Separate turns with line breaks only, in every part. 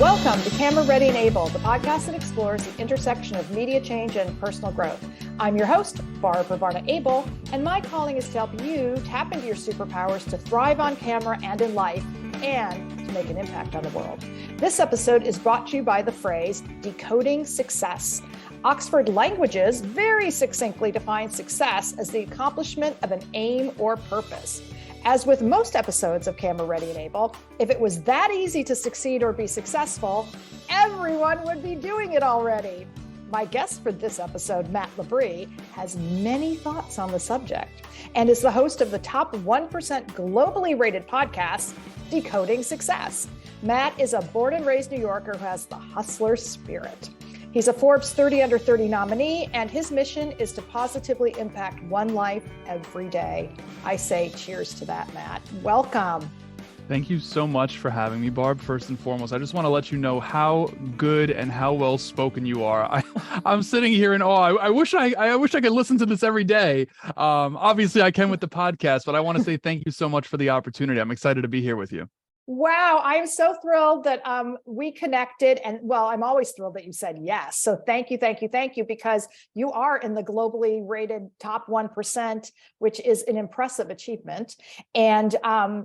Welcome to Camera Ready and Able, the podcast that explores the intersection of media change and personal growth. I'm your host, Barbara Varna Abel, and my calling is to help you tap into your superpowers to thrive on camera and in life, and to make an impact on the world. This episode is brought to you by the phrase, Decoding Success. Oxford Languages very succinctly defines success as the accomplishment of an aim or purpose. As with most episodes of Camera Ready and Able, if it was that easy to succeed or be successful, everyone would be doing it already. My guest for this episode, Matt LeBris, has many thoughts on the subject and is the host of the top 1% globally rated podcast, Decoding Success. Matt is a born and raised New Yorker who has the hustler spirit. He's a Forbes 30 Under 30 nominee, and his mission is to positively impact one life every day. I say cheers to that, Matt. Welcome.
Thank you so much for having me, Barb. First and foremost, I just want to let you know how good and how well spoken you are. I'm sitting here in awe. I wish I could listen to this every day. Obviously, I can with the podcast, but I want to say thank you so much for the opportunity. I'm excited to be here with you.
Wow, I'm so thrilled that we connected. And well, I'm always thrilled that you said yes. So thank you, because you are in the globally rated top 1%, which is an impressive achievement. And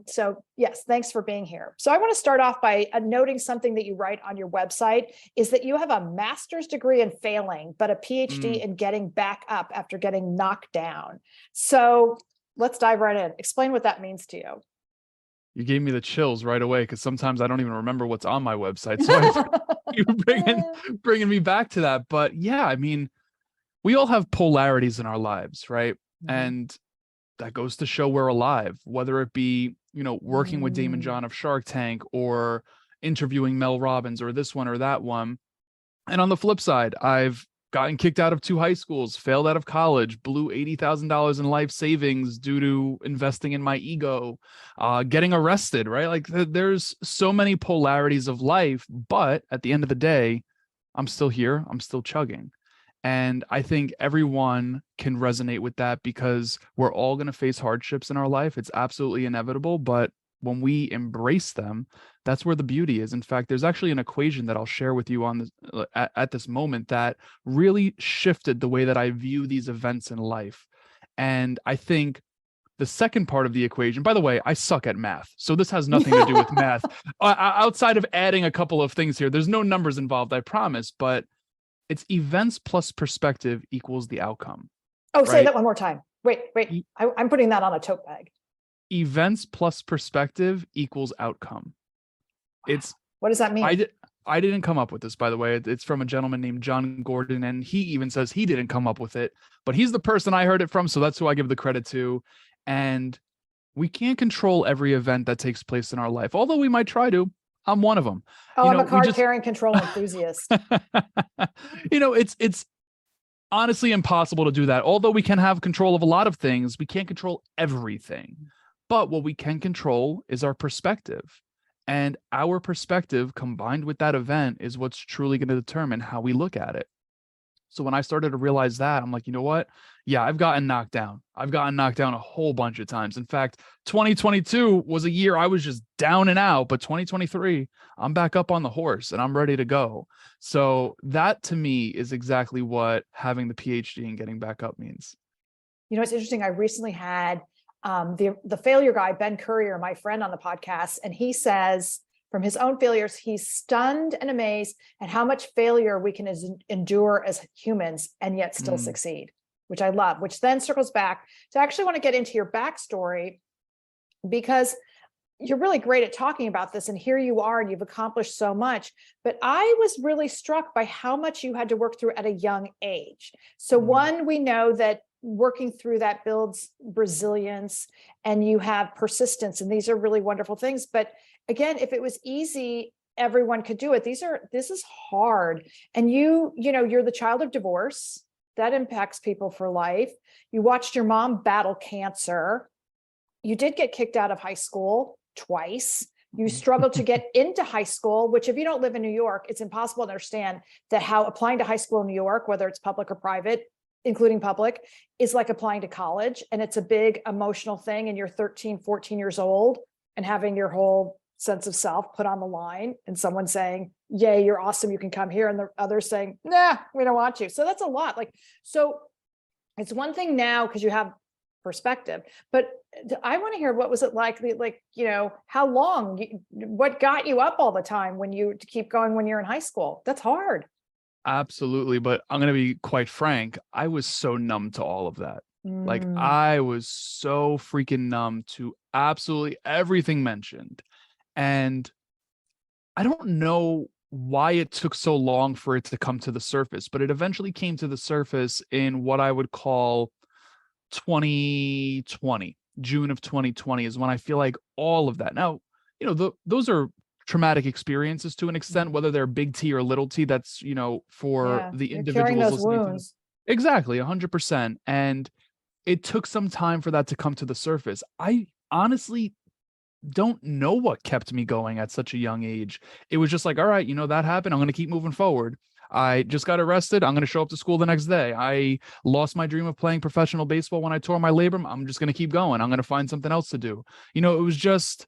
so yes, thanks for being here. So I want to start off by noting something that you write on your website is that you have a master's degree in failing, but a PhD in getting back up after getting knocked down. So let's dive right in. Explain what that means to you.
You gave me the chills right away because sometimes I don't even remember what's on my website. So you're bringing me back to that. But yeah, I mean, we all have polarities in our lives, right? Mm-hmm. And that goes to show we're alive, whether it be, working with Daymond John of Shark Tank or interviewing Mel Robbins or this one or that one. And on the flip side, I've gotten kicked out of 2 high schools, failed out of college, blew $80,000 in life savings due to investing in my ego, getting arrested, right? Like there's so many polarities of life, but at the end of the day, I'm still here. I'm still chugging. And I think everyone can resonate with that because we're all going to face hardships in our life. It's absolutely inevitable, but when we embrace them, that's where the beauty is. In fact, there's actually an equation that I'll share with you on this at this moment that really shifted the way that I view these events in life. And I think the second part of the equation, by the way, I suck at math, so this has nothing to do with math. Outside of adding a couple of things here, there's no numbers involved, I promise, but it's events plus perspective equals the outcome.
Oh, right? Say that one more time. Wait. I'm putting that on a tote bag.
Events plus perspective equals outcome.
What does that mean?
I didn't come up with this, by the way. It's from a gentleman named John Gordon, and he even says he didn't come up with it, but he's the person I heard it from, so that's who I give the credit to. And we can't control every event that takes place in our life, although we might try to. I'm one of them.
Oh, I'm a card-carrying control enthusiast.
It's honestly impossible to do that. Although we can have control of a lot of things, we can't control everything. But what we can control is our perspective. And our perspective combined with that event is what's truly going to determine how we look at it. So when I started to realize that, I'm like, you know what? Yeah, I've gotten knocked down. I've gotten knocked down a whole bunch of times. In fact, 2022 was a year I was just down and out, but 2023, I'm back up on the horse and I'm ready to go. So that to me is exactly what having the PhD and getting back up means.
It's interesting. I recently had the failure guy, Ben Courier, my friend on the podcast, and he says from his own failures, he's stunned and amazed at how much failure we can endure as humans and yet still succeed, which I love, which then circles back to actually want to get into your backstory because you're really great at talking about this. And here you are, and you've accomplished so much, but I was really struck by how much you had to work through at a young age. So one, we know that working through that builds resilience and you have persistence. And these are really wonderful things. But again, if it was easy, everyone could do it. This is hard. And you're the child of divorce. That impacts people for life. You watched your mom battle cancer. You did get kicked out of high school twice. You struggled to get into high school, which if you don't live in New York, it's impossible to understand that how applying to high school in New York, whether it's public or private, including public, is like applying to college. And it's a big emotional thing. And you're 13, 14 years old and having your whole sense of self put on the line, and someone saying, yay, you're awesome, you can come here, and the others saying, nah, we don't want you. So that's a lot. Like, so it's one thing now because you have perspective, but I want to hear, what was it like, how long, what got you up all the time to keep going when you're in high school? That's hard.
Absolutely. But I'm going to be quite frank. I was so numb to all of that. Like, I was so freaking numb to absolutely everything mentioned. And I don't know why it took so long for it to come to the surface, but it eventually came to the surface in what I would call 2020. June of 2020 is when I feel like all of that. Now, those are traumatic experiences to an extent, whether they're big T or little T. That's, for the individuals
those
listening
wounds.
Exactly, 100%. And it took some time for that to come to the surface. I honestly don't know what kept me going at such a young age. It was just like, all right, that happened. I'm going to keep moving forward. I just got arrested. I'm going to show up to school the next day. I lost my dream of playing professional baseball when I tore my labrum. I'm just going to keep going. I'm going to find something else to do. It was just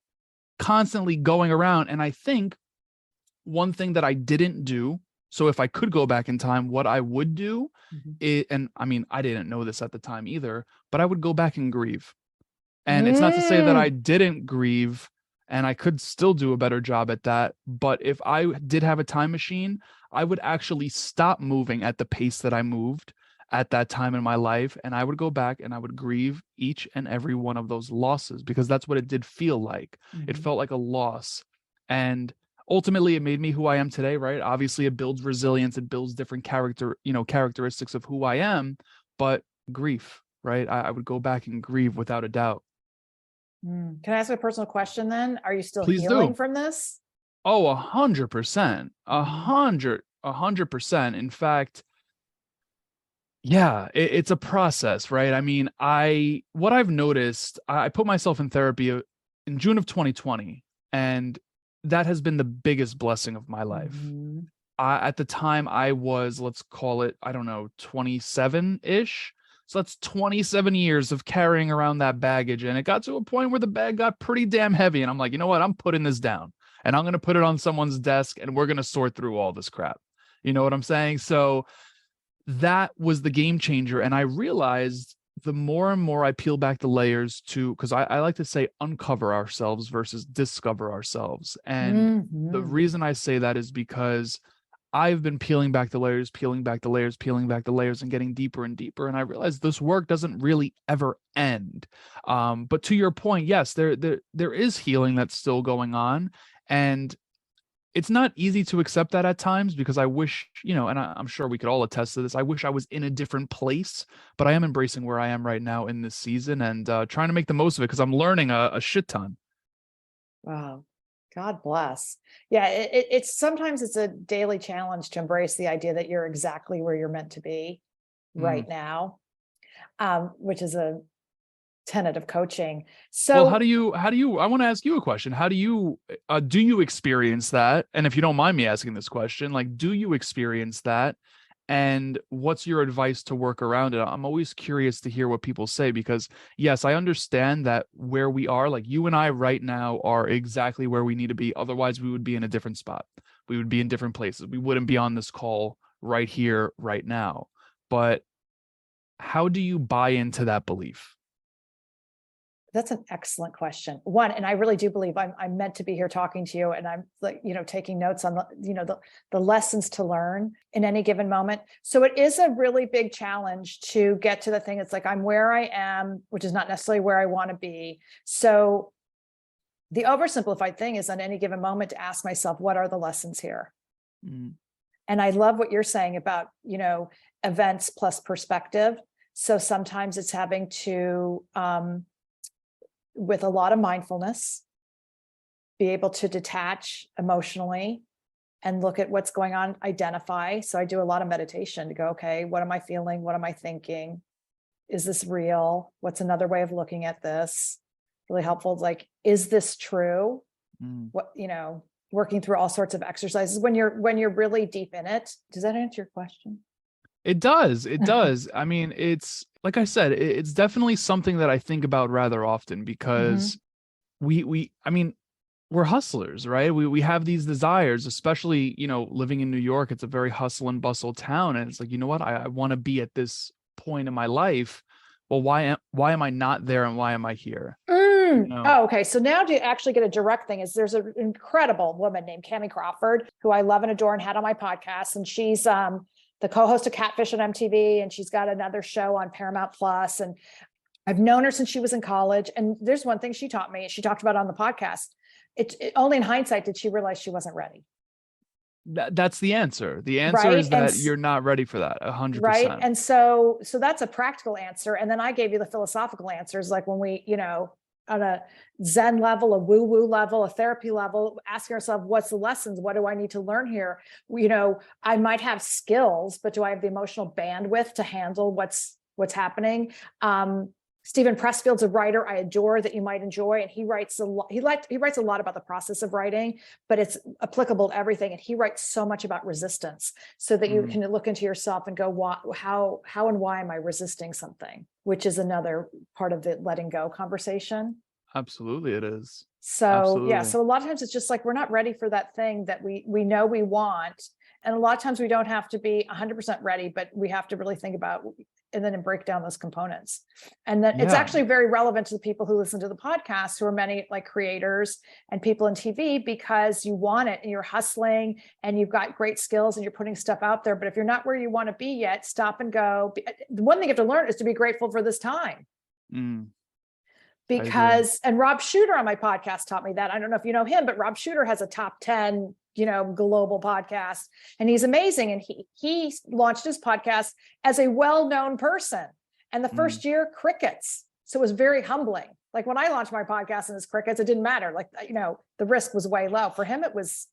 constantly going around. And I think one thing that I didn't do, so if I could go back in time, what I would do, and I mean, I didn't know this at the time either, but I would go back and grieve. And it's not to say that I didn't grieve, and I could still do a better job at that. But if I did have a time machine, I would actually stop moving at the pace that I moved at that time in my life. And I would go back and I would grieve each and every one of those losses, because that's what it did feel like. It felt like a loss. And ultimately it made me who I am today, right? Obviously it builds resilience. It builds different characteristics of who I am, but grief, right? I would go back and grieve without a doubt.
Can I ask a personal question then? Are you still
Please
healing
do.
from this?
Oh, 100%, 100%. In fact, yeah, it's a process, right? I mean, what I've noticed, I put myself in therapy in June of 2020, and that has been the biggest blessing of my life. At the time I was, let's call it, I don't know, 27-ish. So that's 27 years of carrying around that baggage. And it got to a point where the bag got pretty damn heavy. And I'm like, you know what? I'm putting this down, and I'm going to put it on someone's desk, and we're going to sort through all this crap. You know what I'm saying? So that was the game changer. And I realized the more and more I peel back the layers because I like to say uncover ourselves versus discover ourselves. And the reason I say that is because I've been peeling back the layers, and getting deeper and deeper. And I realized this work doesn't really ever end. But to your point, yes, there is healing that's still going on. And it's not easy to accept that at times, because I wish, and I'm sure we could all attest to this, I wish I was in a different place, but I am embracing where I am right now in this season, and trying to make the most of it, because I'm learning a shit ton.
Wow. God bless. Yeah, it's sometimes it's a daily challenge to embrace the idea that you're exactly where you're meant to be right now, which is a tenet of coaching. So
well, how do you, I want to ask you a question. How do you experience that? And if you don't mind me asking this question, like, do you experience that? And what's your advice to work around it? I'm always curious to hear what people say, because yes, I understand that where we are, like you and I right now, are exactly where we need to be. Otherwise we would be in a different spot. We would be in different places. We wouldn't be on this call right here, right now. But how do you buy into that belief?
that's an excellent question. One, and I really do believe I'm meant to be here talking to you, and I'm like, taking notes on the lessons to learn in any given moment. So it is a really big challenge to get to the thing. It's like, I'm where I am, which is not necessarily where I want to be. So the oversimplified thing is, on any given moment, to ask myself, what are the lessons here? And I love what you're saying about, events plus perspective. So sometimes it's having to, with a lot of mindfulness, be able to detach emotionally and look at what's going on, identify. So I do a lot of meditation to go, okay, what am I feeling? What am I thinking? Is this real? What's another way of looking at this? Really helpful. Like, is this true? What, working through all sorts of exercises when you're really deep in it. Does that answer your question?
It does. It does. I mean, it's like I said, it's definitely something that I think about rather often, because I mean, we're hustlers, right? We have these desires, especially, living in New York. It's a very hustle and bustle town. And it's like, you know what? I want to be at this point in my life. Well, why am I not there, and why am I here?
Oh, okay. So now to actually get a direct thing is there's an incredible woman named Cammie Crawford, who I love and adore and had on my podcast. And she's the co-host of Catfish on MTV, and she's got another show on Paramount Plus. And I've known her since she was in college. And there's one thing she taught me, she talked about on the podcast. Only in hindsight did she realize she wasn't ready.
That's the answer. The answer is that you're not ready for that 100%.
Right. And so that's a practical answer. And then I gave you the philosophical answers, like when we, on a Zen level, a woo-woo level, a therapy level, asking ourselves, what's the lessons? What do I need to learn here? I might have skills, but do I have the emotional bandwidth to handle what's happening? Stephen Pressfield's a writer I adore that you might enjoy, and he writes a lot. He writes a lot about the process of writing, but it's applicable to everything. And he writes so much about resistance, so that you can look into yourself and go, how and why am I resisting something? Which is another part of the letting go conversation.
Absolutely, it is.
So
Absolutely.
Yeah, so a lot of times it's just like we're not ready for that thing that we know we want, and a lot of times we don't have to be 100% ready, but we have to really think about and then break down those components. And then it's actually very relevant to the people who listen to the podcast, who are many like creators and people in TV, because you want it and you're hustling and you've got great skills and you're putting stuff out there. But if you're not where you want to be yet, stop and go. The one thing you have to learn is to be grateful for this time. Because, and Rob Shooter on my podcast taught me that. I don't know if you know him, but Rob Shooter has a top 10 global podcast, and he's amazing. And he launched his podcast as a well-known person. And the first year, crickets. So it was very humbling. Like when I launched my podcast and it's crickets, it didn't matter. Like, the risk was way low. For him, it was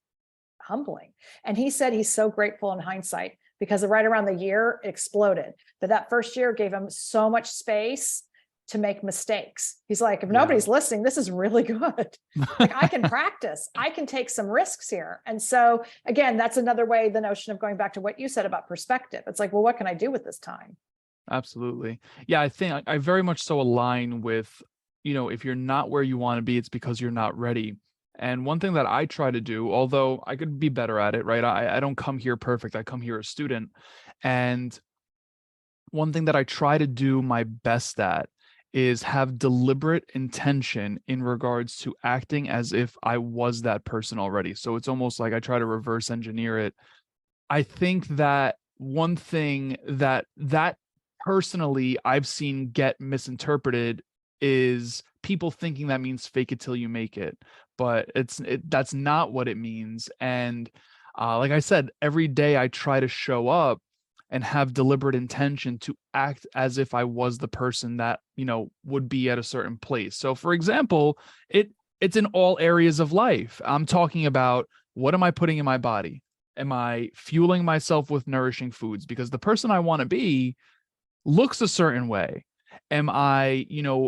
humbling. And he said he's so grateful in hindsight, because right around the year it exploded. But that first year gave him so much space to make mistakes. He's like, if nobody's listening, this is really good. Like, I can practice, I can take some risks here. And so again, that's another way, the notion of going back to what you said about perspective. It's like, well, what can I do with this time?
Absolutely. Yeah, I think I very much so align with, if you're not where you want to be, it's because you're not ready. And one thing that I try to do, although I could be better at it, right? I don't come here perfect. I come here a student. And one thing that I try to do my best at is have deliberate intention in regards to acting as if I was that person already. So it's almost like I try to reverse engineer it. I think that one thing that personally I've seen get misinterpreted is people thinking that means fake it till you make it, but that's not what it means. And like I said, every day I try to show up and have deliberate intention to act as if I was the person that, would be at a certain place. So for example, it's in all areas of life. I'm talking about, what am I putting in my body? Am I fueling myself with nourishing foods? Because the person I want to be looks a certain way. Am I,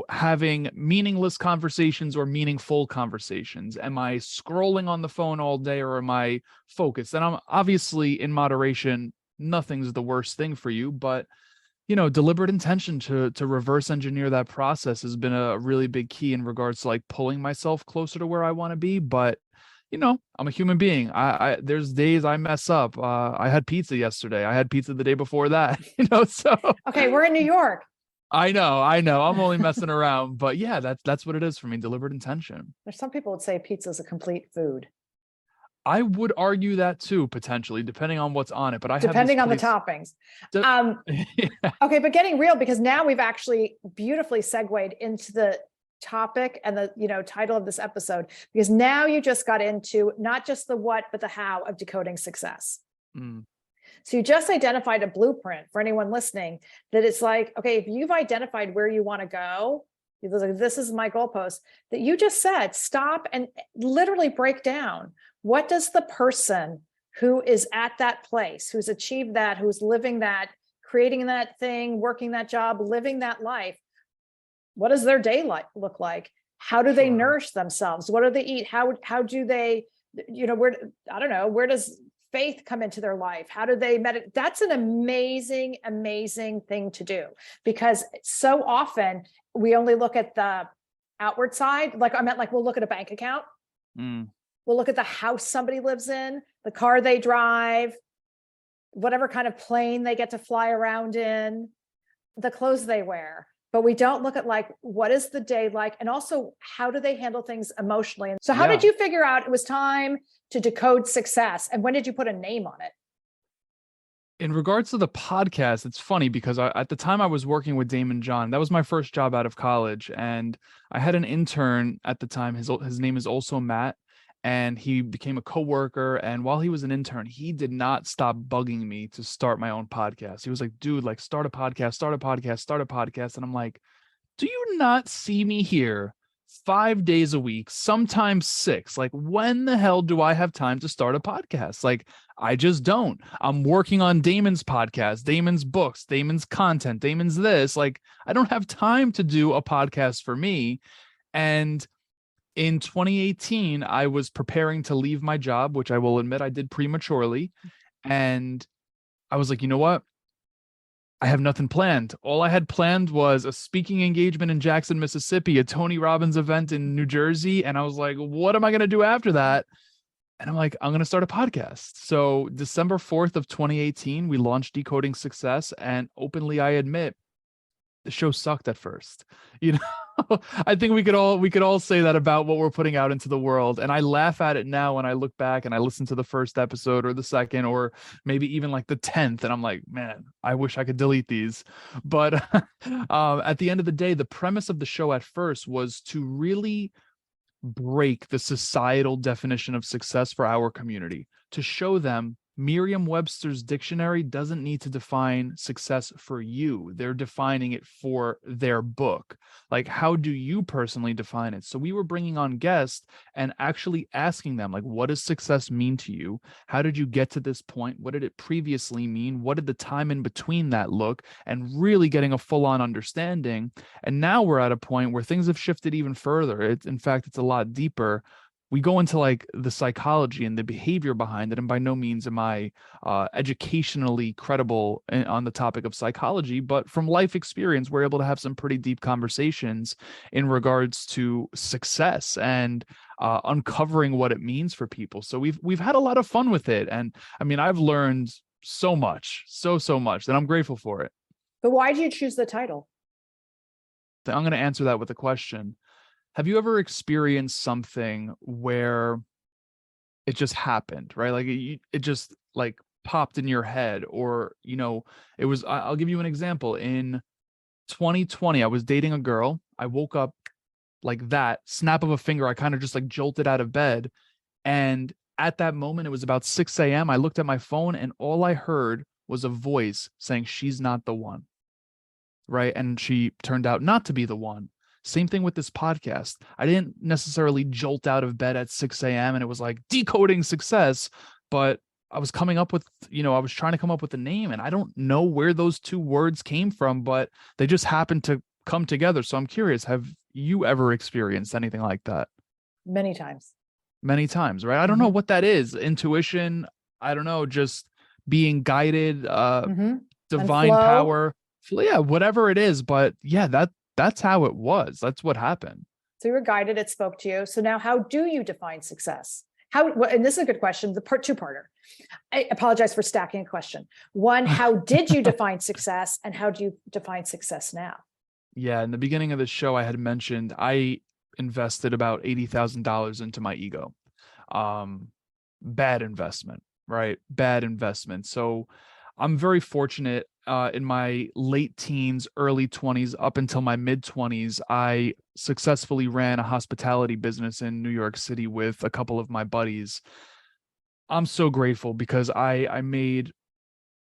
having meaningless conversations or meaningful conversations? Am I scrolling on the phone all day, or am I focused? And I'm obviously, in moderation, nothing's the worst thing for you, but deliberate intention to reverse engineer that process has been a really big key in regards to like pulling myself closer to where I want to be. But I'm a human being. I there's days I mess up. I had pizza yesterday. I had pizza the day before that. So
okay, we're in New York.
I know. I'm only messing around, but yeah, that's what it is for me. Deliberate intention.
There's some people would say pizza is a complete food.
I would argue that too, potentially, depending on what's on it. But
depending on the toppings. Okay, but getting real, because now we've actually beautifully segued into the topic and the title of this episode, because now you just got into not just the what, but the how of decoding success. So you just identified a blueprint for anyone listening, that it's like, okay, if you've identified where you want to go, this is my goalpost, that you just said, stop and literally break down. What does the person who is at that place, who's achieved that, who's living that, creating that thing, working that job, living that life, what does their day look like? How do they nourish themselves? What do they eat? How do they, where does faith come into their life? How do they meditate? That's an amazing, amazing thing to do, because so often we only look at the outward side. Like I meant, like we'll look at a bank account.
Mm.
We'll look at the house somebody lives in, the car they drive, whatever kind of plane they get to fly around in, the clothes they wear. But we don't look at like, what is the day like? And also, how do they handle things emotionally? And so how did you figure out it was time to decode success? And when did you put a name on it?
In regards to the podcast, it's funny because at the time I was working with Daymond John. That was my first job out of college. And I had an intern at the time. His name is also Matt. And he became a coworker. And while he was an intern, he did not stop bugging me to start my own podcast. He was like, dude, like start a podcast, start a podcast, start a podcast. And I'm like, do you not see me here 5 days a week, sometimes 6? Like, when the hell do I have time to start a podcast? Like, I just don't. I'm working on Daymond's podcast, Daymond's books, Daymond's content, Daymond's this. Like, I don't have time to do a podcast for me. And in 2018, I was preparing to leave my job, which I will admit I did prematurely. And I was like, you know what? I have nothing planned. All I had planned was a speaking engagement in Jackson, Mississippi, a Tony Robbins event in New Jersey. And I was like, what am I going to do after that? And I'm like, I'm going to start a podcast. So December 4th of 2018, we launched Decoding Success. And openly, I admit, the show sucked at first. You know, I think we could all say that about what we're putting out into the world. And I laugh at it now when I look back and I listen to the first episode or the second, or maybe even like the 10th. And I'm like, man, I wish I could delete these. But at the end of the day, the premise of the show at first was to really break the societal definition of success for our community, to show them Merriam-Webster's dictionary doesn't need to define success for you. They're defining it for their book. Like, how do you personally define it? So we were bringing on guests and actually asking them, like, what does success mean to you? How did you get to this point? What did it previously mean? What did the time in between that look? And really getting a full-on understanding. And now we're at a point where things have shifted even further. In fact, it's a lot deeper. We go into like the psychology and the behavior behind it. And by no means am I educationally credible on the topic of psychology, but from life experience, we're able to have some pretty deep conversations in regards to success and uncovering what it means for people. So we've had a lot of fun with it. And I mean, I've learned so much, so much, and I'm grateful for it.
But why did you choose the title?
I'm going to answer that with a question. Have you ever experienced something where it just happened, right? Like it just like popped in your head, or, you know, it was, I'll give you an example. In 2020, I was dating a girl. I woke up like that, snap of a finger. I kind of just like jolted out of bed. And at that moment, it was about 6 a.m. I looked at my phone and all I heard was a voice saying, she's not the one. Right. And she turned out not to be the one. Same thing with this podcast. I didn't necessarily jolt out of bed at 6 a.m. and it was like Decoding Success, but I was coming up with, you know, I was trying to come up with a name, and I don't know where those two words came from, but they just happened to come together. So I'm curious, have you ever experienced anything like that?
Many times.
Many times, right? I don't know what that is. Intuition. I don't know, just being guided, divine power. Yeah, whatever it is. But yeah, that's how it was. That's what happened.
So you were guided, it spoke to you. So now how do you define success? And this is a good question, the two-parter. I apologize for stacking a question. One, how did you define success, and how do you define success now?
Yeah, in the beginning of the show, I had mentioned I invested about $80,000 into my ego. Bad investment, right? Bad investment. So I'm very fortunate. In my late teens, early 20s, up until my mid 20s, I successfully ran a hospitality business in New York City with a couple of my buddies. I'm so grateful because I made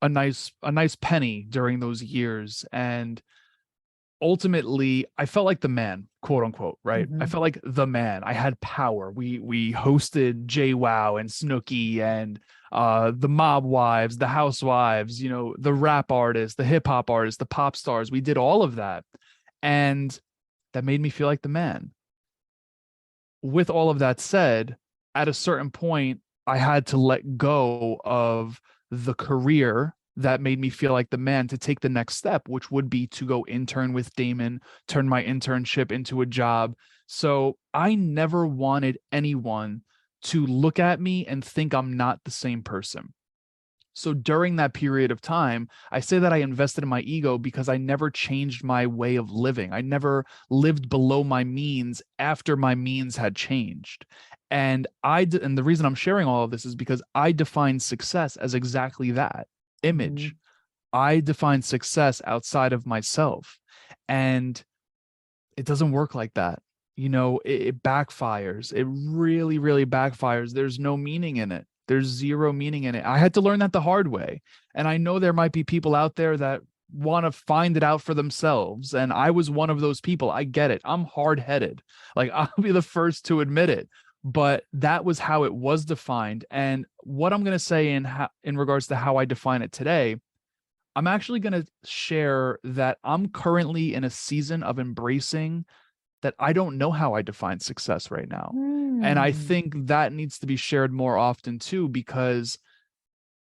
a nice penny during those years. And ultimately, I felt like the man, quote unquote, right? I felt like the man. I had power. We hosted JWoww and Snooki and the mob wives, the housewives, you know, the rap artists, the hip hop artists, the pop stars. We did all of that. And that made me feel like the man. With all of that said, at a certain point, I had to let go of the career that made me feel like the man to take the next step, which would be to go intern with Daymond, turn my internship into a job, So I never wanted anyone to look at me and think I'm not the same person. So during that period of time, I say that I invested in my ego because I never changed my way of living. I never lived below my means after my means had changed. And and the reason I'm sharing all of this is because I define success as exactly that, image. I define success outside of myself. And it doesn't work like that. It backfires. It really, really backfires. There's no meaning in it. There's zero meaning in it. I had to learn that the hard way. And I know there might be people out there that want to find it out for themselves. And I was one of those people. I get it. I'm hard-headed. Like, I'll be the first to admit it. But that was how it was defined. And what I'm going to say in regards to how I define it today, I'm actually going to share that I'm currently in a season of embracing that I don't know how I define success right now. And I think that needs to be shared more often too, because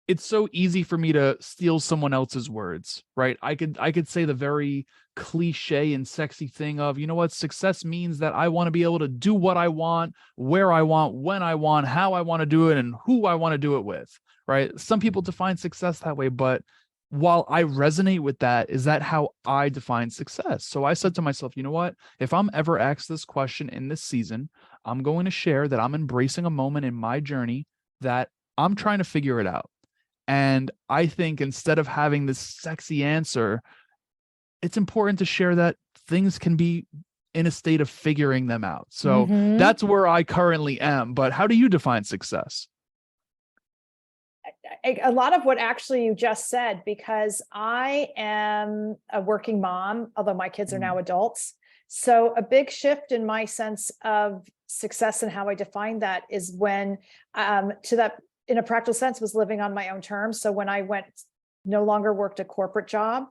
it's so easy for me to steal someone else's words, right? I could say the very cliche and sexy thing of, you know what, success means that I want to be able to do what I want, where I want, when I want, how I want to do it, and who I want to do it with, right? Some people define success that way, but while I resonate with that, is that how I define success? So I said to myself, you know what? If I'm ever asked this question in this season, I'm going to share that I'm embracing a moment in my journey that I'm trying to figure it out. And I think instead of having this sexy answer, it's important to share that things can be in a state of figuring them out. So that's where I currently am. But how do you define success?
A lot of what actually you just said, because I am a working mom, although my kids are now adults. So a big shift in my sense of success and how I define that is when, to that, in a practical sense, was living on my own terms. So when I no longer worked a corporate job,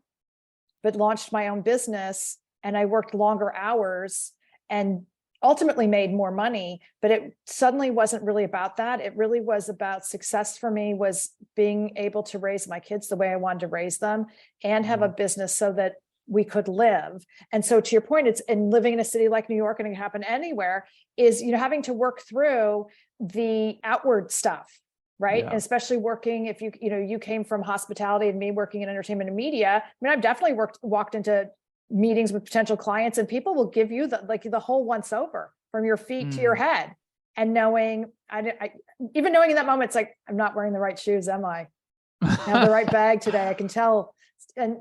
but launched my own business, and I worked longer hours and ultimately made more money, but it suddenly wasn't really about that. It really was about success for me, was being able to raise my kids the way I wanted to raise them and have a business so that we could live. And so to your point, it's in living in a city like New York, and it can happen anywhere, is, having to work through the outward stuff, right?
Yeah.
And especially working, if you came from hospitality and me working in entertainment and media. I mean, I've definitely walked into meetings with potential clients, and people will give you the whole once over from your feet to your head. And knowing, even knowing in that moment, it's like, I'm not wearing the right shoes, am I? I have the right bag today, I can tell. And,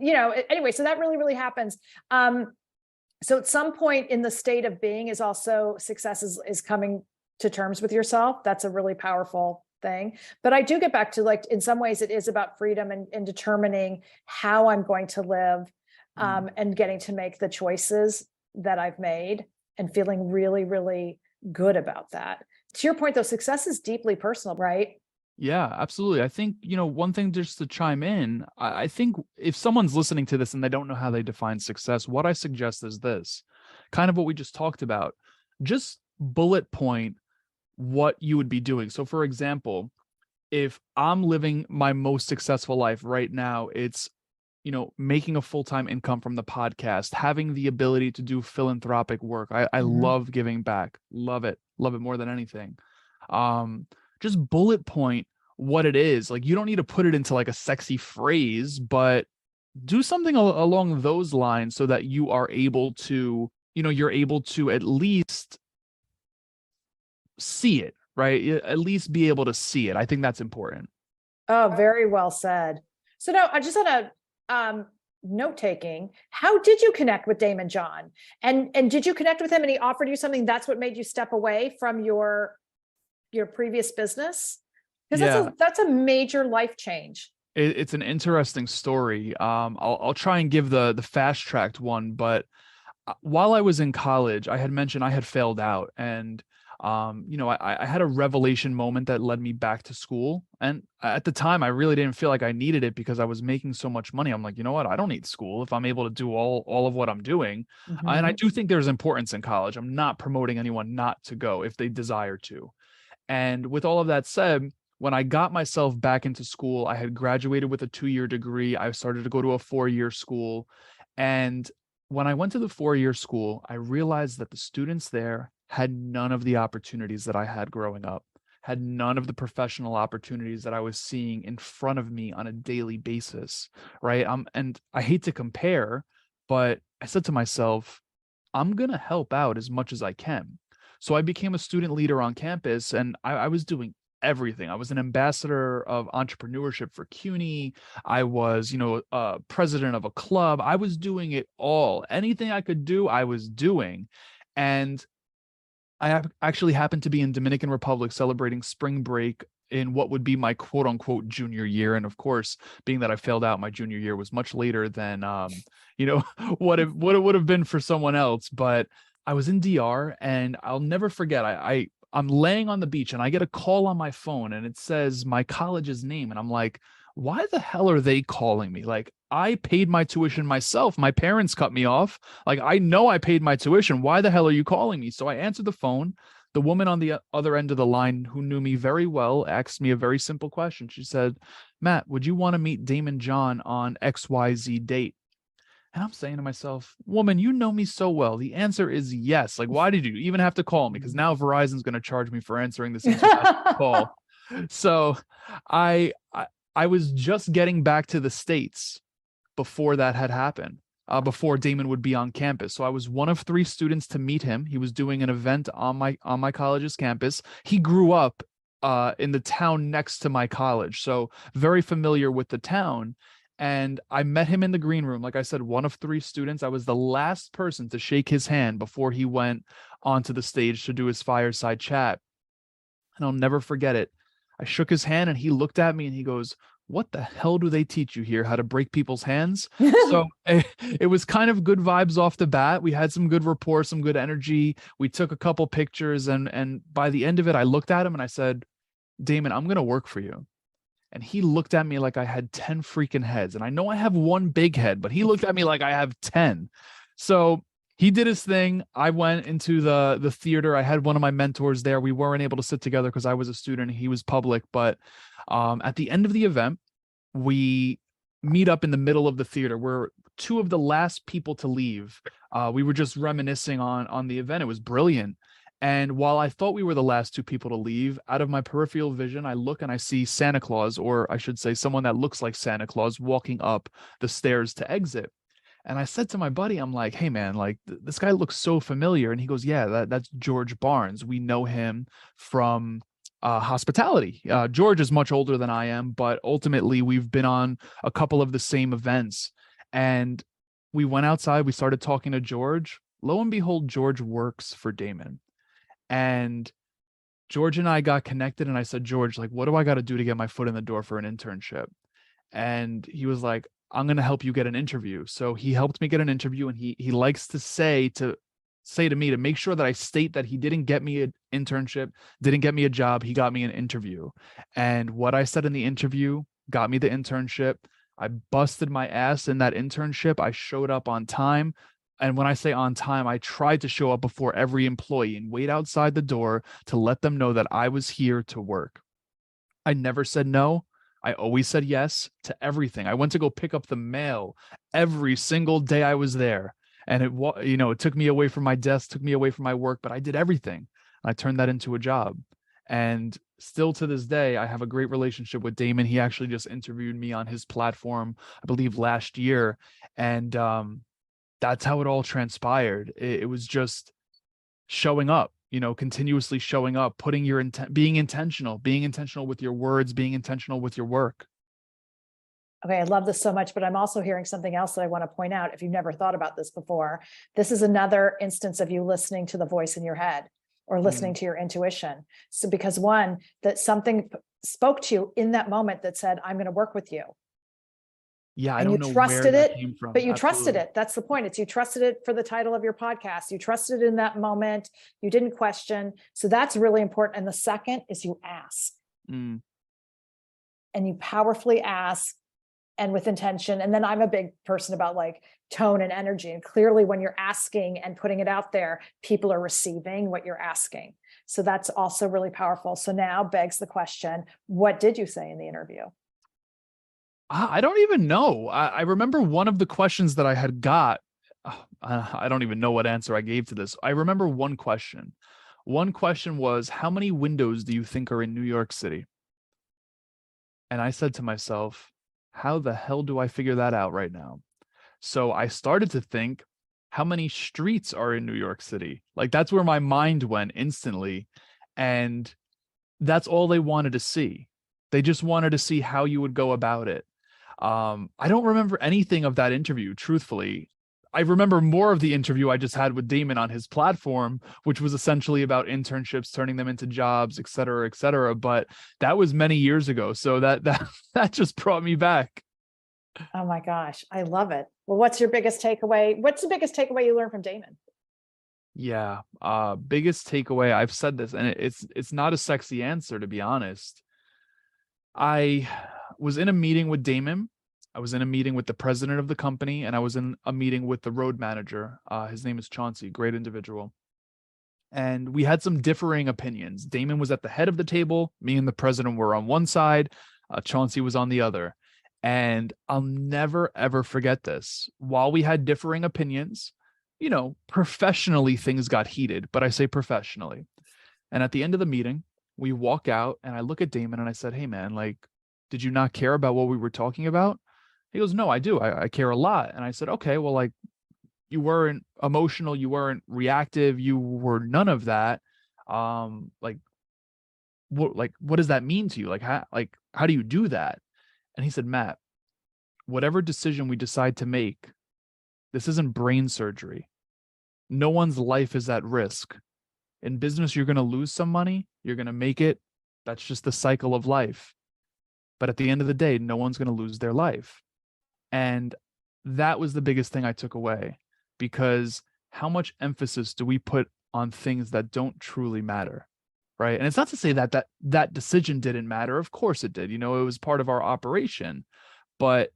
anyway, so that really, really happens. So at some point in the state of being is also success is coming to terms with yourself. That's a really powerful thing. But I do get back to, like, in some ways it is about freedom and determining how I'm going to live. And getting to make the choices that I've made and feeling really, really good about that. To your point, though, success is deeply personal, right?
Yeah, absolutely. I think, one thing just to chime in, I think if someone's listening to this and they don't know how they define success, what I suggest is this, kind of what we just talked about. Just bullet point what you would be doing. So for example, if I'm living my most successful life right now, it's making a full-time income from the podcast, having the ability to do philanthropic work. I love giving back. Love it more than anything. Just bullet point what it is. Like, you don't need to put it into like a sexy phrase, but do something along those lines so that you are able to, you're able to at least see it, right? At least be able to see it. I think that's important.
Oh, very well said. So now I just had note taking. How did you connect with Daymond John? And did you connect with him and he offered you something? That's what made you step away from your previous business? Because that's a major life change.
It's an interesting story. I'll try and give the fast tracked one, but while I was in college, I had mentioned I had failed out, and I had a revelation moment that led me back to school. And at the time, I really didn't feel like I needed it because I was making so much money. I'm like, you know what? I don't need school if I'm able to do all of what I'm doing. And I do think there's importance in college. I'm not promoting anyone not to go if they desire to. And with all of that said, when I got myself back into school, I had graduated with a 2-year degree. I started to go to a 4-year school. And when I went to the 4-year school, I realized that the students there had none of the opportunities that I had growing up, had none of the professional opportunities that I was seeing in front of me on a daily basis, right? And I hate to compare, but I said to myself, I'm going to help out as much as I can. So I became a student leader on campus, and I was doing everything. I was an ambassador of entrepreneurship for CUNY. I was, president of a club. I was doing it all. Anything I could do, I was doing. And actually happened to be in Dominican Republic celebrating spring break in what would be my quote unquote junior year. And of course, being that I failed out, my junior year was much later than, what it would have been for someone else. But I was in DR, and I'll never forget. I'm laying on the beach and I get a call on my phone, and it says my college's name. And I'm like, why the hell are they calling me? Like, I paid my tuition myself. My parents cut me off. Like, I know I paid my tuition. Why the hell are you calling me? So I answered the phone. The woman on the other end of the line, who knew me very well, asked me a very simple question. She said, Matt, would you want to meet Daymond John on XYZ date? And I'm saying to myself, woman, you know me so well. The answer is yes. Like, why did you even have to call me? Because now Verizon's going to charge me for answering this international call. So I was just getting back to the States before that had happened, before Daymond would be on campus. So I was one of 3 students to meet him. He was doing an event on my college's campus. He grew up in the town next to my college, so very familiar with the town. And I met him in the green room. Like I said, one of 3 students. I was the last person to shake his hand before he went onto the stage to do his fireside chat. And I'll never forget it. I shook his hand, and he looked at me and he goes, what the hell do they teach you here? How to break people's hands? So it was kind of good vibes off the bat. We had some good rapport, some good energy. We took a couple pictures, and by the end of it, I looked at him and I said, Daymond, I'm going to work for you. And he looked at me like I had 10 freaking heads. And I know I have one big head, but he looked at me like I have 10. So he did his thing. I went into the theater. I had one of my mentors there. We weren't able to sit together because I was a student and he was public. But at the end of the event, we meet up in the middle of the theater. We're 2 of the last people to leave. We were just reminiscing on the event. It was brilliant. And while I thought we were the last 2 people to leave, out of my peripheral vision, I look and I see Santa Claus, or I should say someone that looks like Santa Claus, walking up the stairs to exit. And I said to my buddy, I'm like, hey man, like this guy looks so familiar. And he goes, yeah, that's George Barnes. We know him from hospitality. George is much older than I am, but ultimately we've been on a couple of the same events. And we went outside, we started talking to George. Lo and behold, George works for Daymond. And George and I got connected, and I said, George, like, what do I got to do to get my foot in the door for an internship? And he was like, I'm going to help you get an interview. So he helped me get an interview, and he likes to say to me to make sure that I state that he didn't get me an internship, didn't get me a job. He got me an interview. And what I said in the interview got me the internship. I busted my ass in that internship. I showed up on time. And when I say on time, I tried to show up before every employee and wait outside the door to let them know that I was here to work. I never said no. I always said yes to everything. I went to go pick up the mail every single day I was there. And it took me away from my desk, took me away from my work, but I did everything. I turned that into a job. And still to this day, I have a great relationship with Daymond. He actually just interviewed me on his platform, I believe last year. And that's how it all transpired. It was just showing up, continuously showing up, being intentional with your words, being intentional with your work.
Okay, I love this so much, but I'm also hearing something else that I want to point out. If you've never thought about this before, this is another instance of you listening to the voice in your head or listening to your intuition. So because one, that something spoke to you in that moment that said, I'm going to work with you.
Yeah, I
and
don't
you
know
trusted
where
it,
that came from.
but you
Absolutely.
trusted it. That's the point. It's you trusted it for the title of your podcast. You trusted it in that moment. You didn't question. So that's really important. And the second is you ask. And you powerfully ask and with intention. And then I'm a big person about like tone and energy. And clearly when you're asking and putting it out there, people are receiving what you're asking. So that's also really powerful. So now begs the question, what did you say in the interview?
I don't even know. I remember one of the questions that I had got I don't even know what answer I gave to this. I remember one question. One question was, how many windows do you think are in New York City? And I said to myself, how the hell do I figure that out right now? So I started to think, how many streets are in New York City? Like, that's where my mind went instantly. And that's all they wanted to see. They just wanted to see how you would go about it. I don't remember anything of that interview, truthfully. I remember more of the interview I just had with Daymond on his platform, which was essentially about internships, turning them into jobs, et cetera, et cetera. But that was many years ago. So that just brought me back.
Oh my gosh, I love it. Well, what's your biggest takeaway? What's the biggest takeaway you learned from Daymond?
Yeah. Biggest takeaway, I've said this, and it's not a sexy answer, to be honest. I was in a meeting with Daymond. I was in a meeting with the president of the company, and I was in a meeting with the road manager. His name is Chauncey, great individual. And we had some differing opinions. Daymond was at the head of the table. Me and the president were on one side. Chauncey was on the other. And I'll never, ever forget this. While we had differing opinions, professionally things got heated, but I say professionally. And at the end of the meeting, we walk out and I look at Daymond and I said, hey man, like, did you not care about what we were talking about? He goes, no, I do. I care a lot. And I said, okay, well, like, you weren't emotional. You weren't reactive. You were none of that. Like, what does that mean to you? How do you do that? And he said, Matt, whatever decision we decide to make, this isn't brain surgery. No one's life is at risk. In business, you're going to lose some money. You're going to make it. That's just the cycle of life. But at the end of the day, no one's going to lose their life. And that was the biggest thing I took away, because how much emphasis do we put on things that don't truly matter? Right. And it's not to say that decision didn't matter. Of course it did. It was part of our operation. But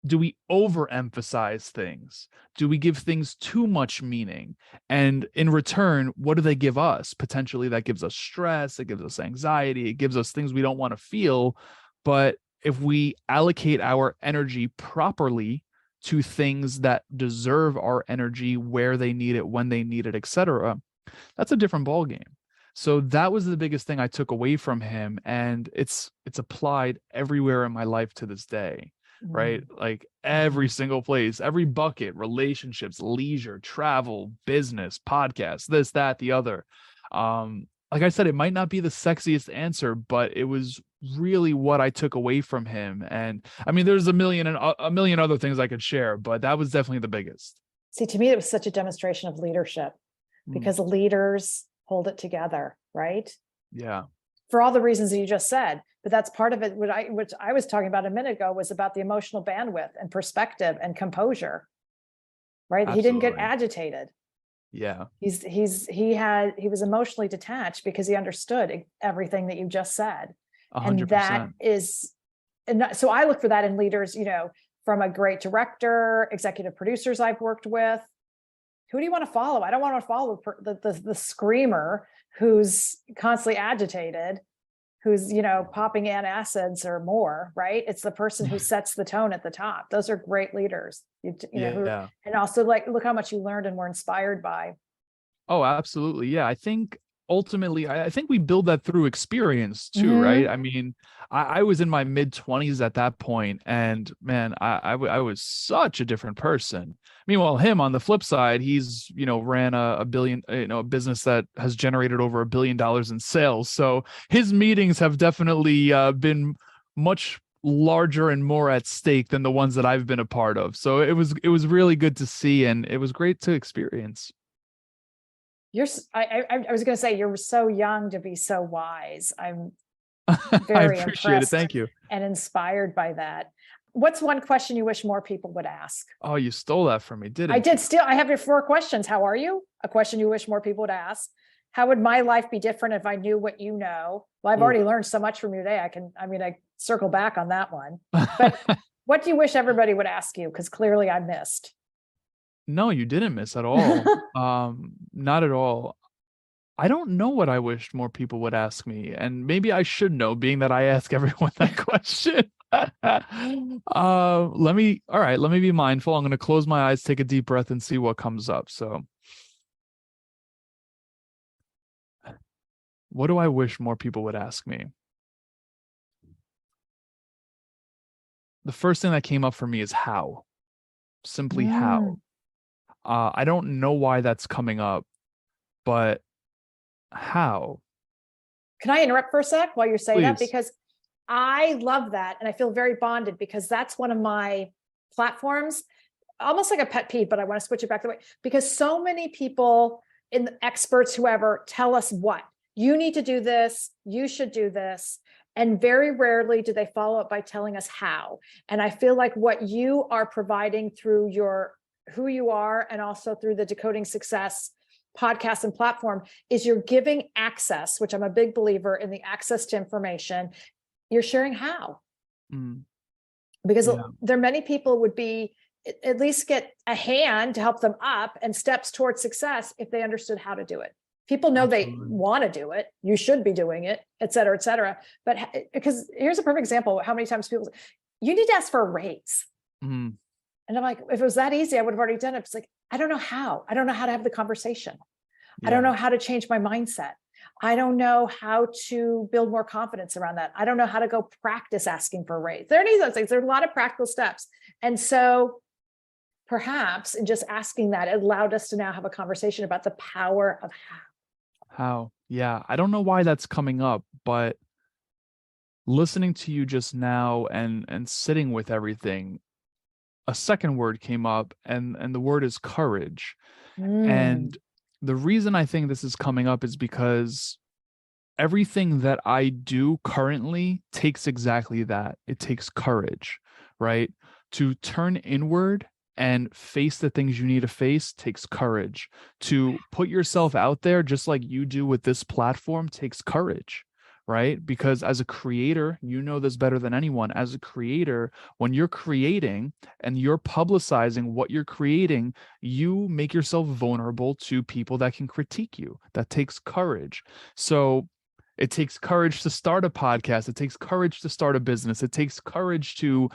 do we overemphasize things? Do we give things too much meaning? And in return, what do they give us? Potentially that gives us stress, it gives us anxiety, it gives us things we don't want to feel. But if we allocate our energy properly to things that deserve our energy, where they need it, when they need it, etc., that's a different ballgame. So that was the biggest thing I took away from him. And it's applied everywhere in my life to this day. Right? Like every single place, every bucket, relationships, leisure, travel, business, podcasts, this, that, the other. Like I said, it might not be the sexiest answer, but it was really what I took away from him. And I mean, there's a million other things I could share, but that was definitely the biggest.
See, to me, it was such a demonstration of leadership, because leaders hold it together, right?
Yeah.
For all the reasons that you just said. But that's part of it. Which I was talking about a minute ago was about the emotional bandwidth and perspective and composure, right?
Absolutely.
He didn't get agitated.
Yeah.
He was emotionally detached because he understood everything that you just said.
100%.
And that is, so I look for that in leaders, from a great director, executive producers I've worked with. Who do you want to follow? I don't want to follow the screamer who's constantly agitated, who's, popping antacids or more, right? It's the person who sets the tone at the top. Those are great leaders, and also, like, look how much you learned and were inspired by.
Oh, absolutely. Yeah. I think ultimately, I think we build that through experience too, right? I mean, I was in my mid-20s at that point, and man, I was such a different person. Meanwhile, him on the flip side, he's, ran a billion, a business that has generated over $1 billion in sales. So his meetings have definitely been much larger and more at stake than the ones that I've been a part of. So it was really good to see, and it was great to experience.
I was going to say, you're so young to be so wise. I'm
I
very
appreciate
impressed
it. Thank you.
and inspired by that. What's one question you wish more people would ask?
Oh, you stole that from me, didn't
I
you?
did steal. I have your 4 questions. How are you? A question you wish more people would ask. How would my life be different if I knew what you know? Well, I've already learned so much from you today. I circle back on that one. But what do you wish everybody would ask you? Because clearly I missed.
No, you didn't miss at all. Not at all. I don't know what I wished more people would ask me, and maybe I should know, being that I ask everyone that question. Let me be mindful. I'm going to close my eyes, take a deep breath, and see what comes up. So, what do I wish more people would ask me? The first thing that came up for me is how. Simply how. I don't know why that's coming up, but how?
Can I interrupt for a sec while you're saying that?
Please.
Because I love that. And I feel very bonded because that's one of my platforms, almost like a pet peeve, but I want to switch it back the way, because so many people in the experts, whoever, tell us what you need to do this, you should do this. And very rarely do they follow up by telling us how. And I feel like what you are providing through who you are, and also through the Decoding Success podcast and platform, is you're giving access, which I'm a big believer in, the access to information. You're sharing how. Because there are many people would be at least get a hand to help them up and steps towards success if they understood how to do it. People know they want to do it. You should be doing it, et cetera, et cetera. But because here's a perfect example of how many times people say, you need to ask for a raise. And I'm like, if it was that easy, I would have already done it. It's like, I don't know how. I don't know how to have the conversation. I don't know how to change my mindset. I don't know how to build more confidence around that. I don't know how to go practice asking for a raise. There are any of those things. There are a lot of practical steps. And so perhaps in just asking that, it allowed us to now have a conversation about the power of how.
How? Yeah. I don't know why that's coming up, but listening to you just now and sitting with everything, a second word came up, and the word is courage. And the reason I think this is coming up is because everything that I do currently takes exactly that. It takes courage, right? To turn inward and face the things you need to face takes courage. To put yourself out there, just like you do with this platform, takes courage, right? Because as a creator, you know this better than anyone. As a creator, when you're creating and you're publicizing what you're creating, you make yourself vulnerable to people that can critique you. That takes courage. So it takes courage to start a podcast. It takes courage to start a business. It takes courage to,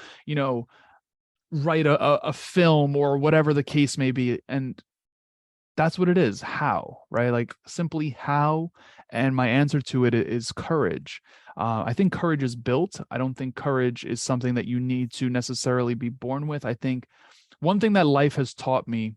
write a film or whatever the case may be. And that's what it is. How, right? Like simply how. And my answer to it is courage. I think courage is built. I don't think courage is something that you need to necessarily be born with. I think one thing that life has taught me,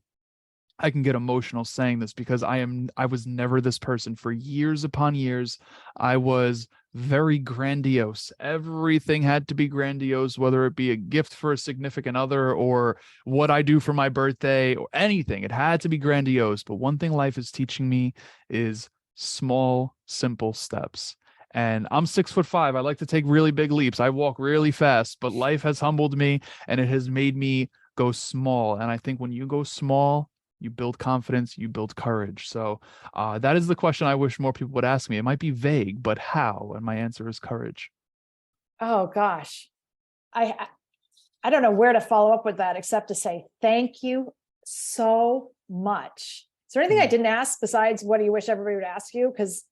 I can get emotional saying this because I was never this person. For years upon years, I was very grandiose. Everything had to be grandiose, whether it be a gift for a significant other or what I do for my birthday or anything. It had to be grandiose. But one thing life is teaching me is small, simple steps. And I'm 6'5". I like to take really big leaps. I walk really fast, but life has humbled me and it has made me go small. And I think when you go small, you build confidence, you build courage. So that is the question I wish more people would ask me. It might be vague, but how? And my answer is courage.
Oh gosh. I don't know where to follow up with that except to say thank you so much. Is there anything I didn't ask besides what do you wish everybody would ask you? Because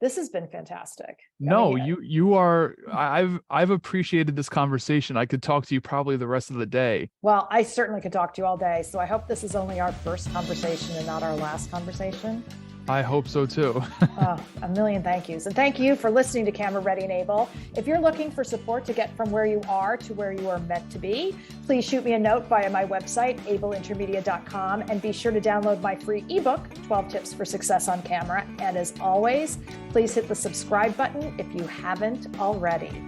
this has been fantastic.
No, you are. I've appreciated this conversation. I could talk to you probably the rest of the day.
Well, I certainly could talk to you all day. So I hope this is only our first conversation and not our last conversation.
I hope so too.
Oh, a million thank yous. And thank you for listening to Camera Ready and Able. If you're looking for support to get from where you are to where you are meant to be, please shoot me a note via my website, ableintermedia.com, and be sure to download my free ebook, 12 Tips for Success on Camera. And as always, please hit the subscribe button if you haven't already.